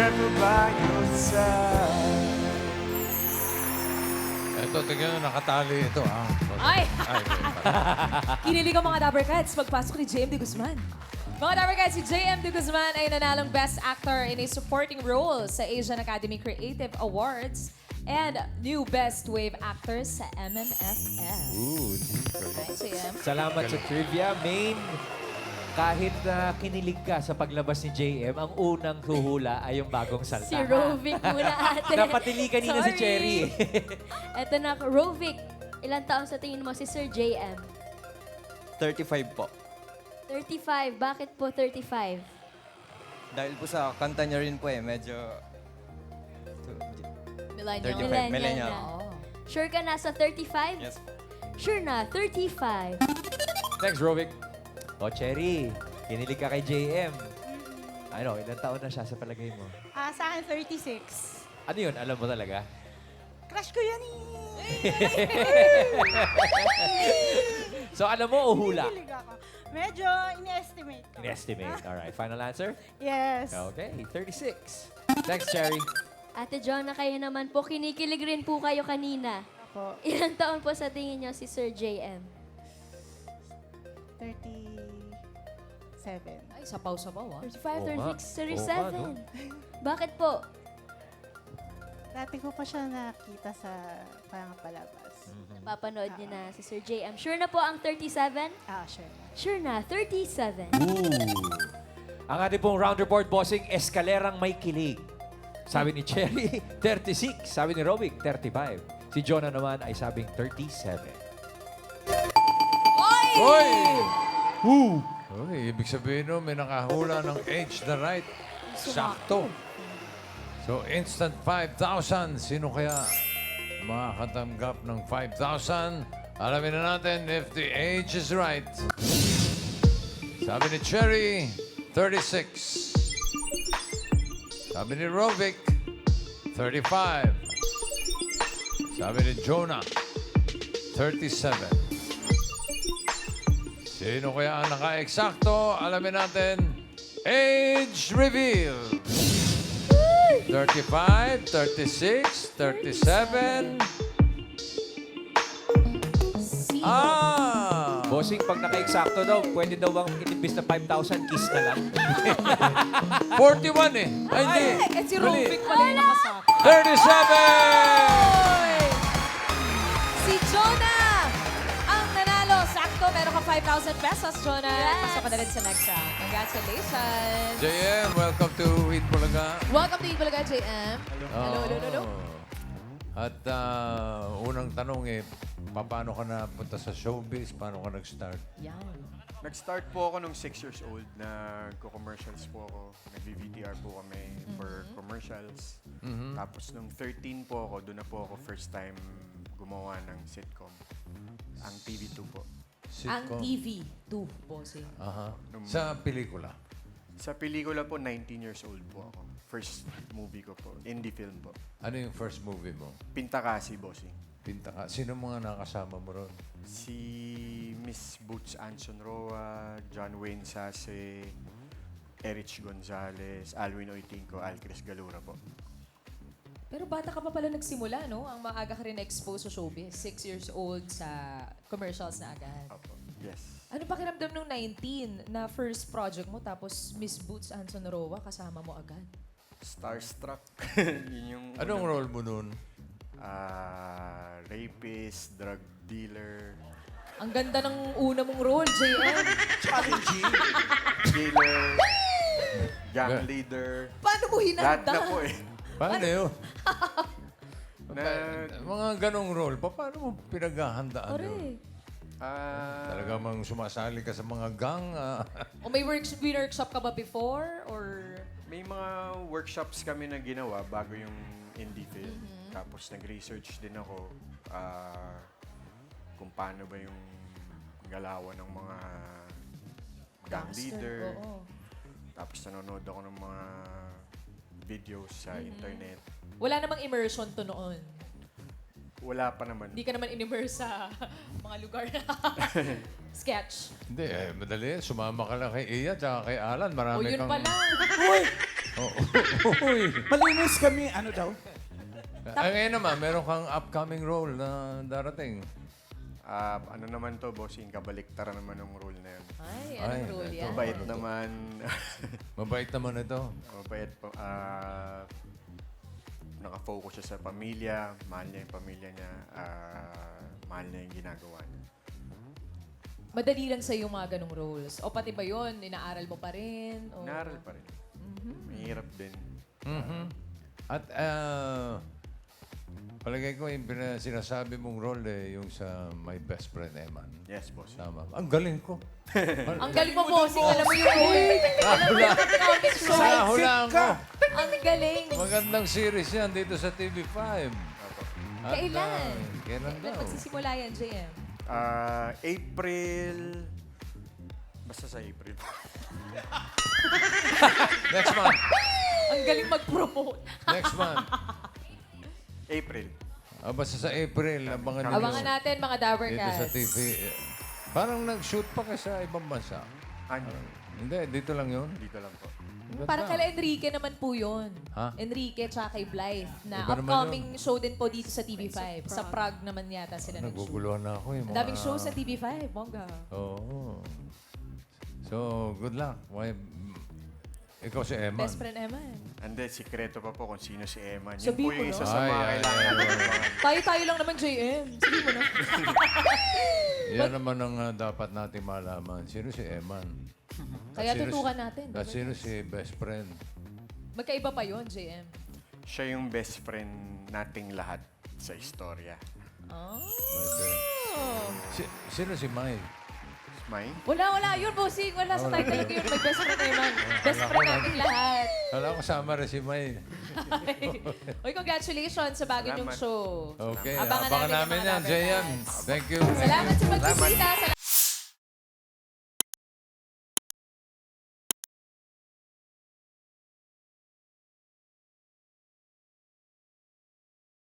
forever by your side. Ito, tingnan nyo, nakatali ito, ha? Ay! okay. Kinilig ang mga Dapper Cats pagpasok ni JM De Guzman. Mga Dapper Cats, si JM De Guzman ay nanalong Best Actor in a Supporting Role sa Asian Academy Creative Awards and new Best Wave Actor sa MMFF. Ooh, deeper. Hi, JM. Salamat sa trivia, Main. Kahit na kinilig ka sa paglabas ni JM, ang unang huhula ay yung bagong salta. Si Rovic muna ate. Napatili kanina si Sorry. Cherry. Eto na, Rovic. Ilang taon sa tingin mo si Sir JM? 35 po. 35. Bakit po 35? Dahil po sa kanta niya rin po medyo... Millennial. 35, millennial. Oo. Sure ka na sa 35? Yes. Sure na, 35. Thanks, Rovic. O, Cherry, kinilig ka kay JM. Ano, ilang taon na siya sa palagay mo? Sa akin, 36. Ano yun? Alam mo talaga? Crush ko yan So, alam mo o hula? Kinikilig ako. Medyo in-estimate ko. In-estimate. Alright, final answer? Yes. Okay, 36. Thanks, Cherry. Ate Jonah, kayo naman po, kinikilig rin po kayo kanina. Ako, Ilang taon po sa tingin nyo si Sir JM? 37. Ay, sapaw-sapaw ah. 35, 36, Oo nga, no? 37. Bakit po? Dati ko pa siya nakita sa palabas. Napapanood niyo na si Sir JM. Sure na po ang 37? Sure. Sure na, 37. Ang ating pong round report, bossing, eskalerang may kilig. Sabi ni Cherry, 36. Sabi ni Rovic, 35. Si Jonah naman ay sabing 37. Hoy! Uy, ibig sabihin no, may nakahula ng age na right. Sakto. So, instant 5,000. Sino kaya makakatanggap ng 5,000? Alamin na natin if the age is right. Sabi ni Cherry, 36. Sabi ni Rovic, 35. Sabi ni Jonah, 37. Sino kaya ang naka-eksakto? Alamin natin. Age reveal. 35, 36, 37. Ah! Bossing, pag naka-eksakto daw, pwede daw bang inimbis na 5,000, kiss na lang? 41 eh. Ay, hindi. Eh, si Rovic pala yung nakasaka. 37! Si Jonah ang nanalo. Sakto, meron ka 5,000 pesos, Jonah. Yes. Pasok ka na rin sa next round. Congratulations. JM, welcome to Eat Bulaga. Welcome to Ibalaga, JM. Hello, hello, hello. At unang tanong paano ka napunta sa showbiz? Paano ka nag-start? Yan. Nag-start po ako nung 6 years old. Nagko-commercials po ako. Nag-VTR po kami for commercials. Tapos nung 13 po ako, doon na po ako first time gumawa ng sitcom. Ang TV2 po. Ang Sitcom? TV2, bossing. Aha. Sa pelikula? Sa pelikula po, 19 years old po ako. First movie ko po. Indie film po. Ano yung first movie mo? Pintakasi, bossing. Pinta ka. Sino mga nakasama mo ron? Si Miss Boots Anson Roa, John Wayne Sase, Erich Gonzalez, Alwin Oitinco, Alcris Galura po. Pero bata ka pa pala nagsimula, no? Ang maaga ka rin na-expose sa showbiz. 6 years old sa commercials na agad. Opo. Yes. Ano pakiramdam nung 19 na first project mo tapos Miss Boots Anson Roa kasama mo agad? Starstruck. Yun yung... Anong role mo nun? Rapist, drug dealer, Ang ganda ng una mong role, JM. Challenging. killer, gang leader. Paano mo Lahat hinanda? na po eh. Paano yun? Na, Mga ganong role, paano mo pinaghahandaan yun? Ore. Talaga mang sumasali ka sa mga gang? O may workshop ka ba before? Or... may mga workshops kami na ginawa bago yung indie film. Tapos nag-research din ako kung paano ba yung galawan ng mga gang leader. Oo. Tapos nanonood ako ng mga videos sa internet. Wala namang immersion to noon. Wala pa naman. Hindi ka naman in-immerse sa mga lugar na sketch. Hindi, madali. Sumama ka lang kay Iya at kay Alan. O Marami yun kang... pala. Uy. Malinis kami, ano daw? Ngayon naman, meron kang upcoming role na darating. Ano naman to, bossing, kabaliktaran naman ng role na yun. Ay, Ay, anong role ito. yan? Mabait naman. Mabait naman ito. Mabait po. Nakafocus siya sa pamilya. Mahal niya yung pamilya niya. Mahal niya yung ginagawa niya. Madali lang sa yung mga ganong roles. O pati ba yun, inaaral mo pa rin? O... Inaral pa rin. Mahirap din. Mhm. At palagay ko yung sinasabi mong role yung sa My Best Friend Eman. Yes, boss. Tama. Ang galing ko. Ang galing mo, bossing. Alam mo yung role. Alam mo yung comic show. Sa hulaan ko. Ang galing. Magandang series yan dito sa TV5. At, Kailan? Kailan daw? Magsisimula yan, JM. April... Basta sa April. Next month. Ang galing mag-promote. Next month. April. Basta sa April, abangan niyo. Abangan natin, mga Dabber Dito sa Cats. TV. Parang nag-shoot pa kayo sa ibang bansa. Ano? Hindi, dito lang yun. Dito lang po. Parang kala Enrique naman po yun. Ha? Enrique tsaka kay Blythe na Iba naman upcoming show din po dito sa TV5. Sa Prague naman yata sila nag-shoot. Naguguluhan na ako eh. Ang daming show sa TV5, bongga. Oo. So, good luck. Ikaw si Eman. Best friend Eman. Hindi, sikreto pa po kung sino si Eman. Yun Sabi po ko yung na. isa sa mga kailangan natin. Tayo-tayo lang naman, JM. Sige mo na. Yan naman ang dapat natin malaman. Sino si Eman? Kaya Sino tutukan natin. At sino si best friend? Magkaiba pa yon JM. Siya yung best friend nating lahat sa istorya. Oh. My best. Sino si Mai? May? Wala. Yun, bossing. Wala sa title yun. May best friend Eman. Best friend nating lahat. Wala ko sama rin si Mai. Uy, congratulations sa bago niyong Salamat. show. Okay, Abangan abangan namin namin yung mga yan, Dabber JM. Cats. Thank you. Salamat sa pagbisita.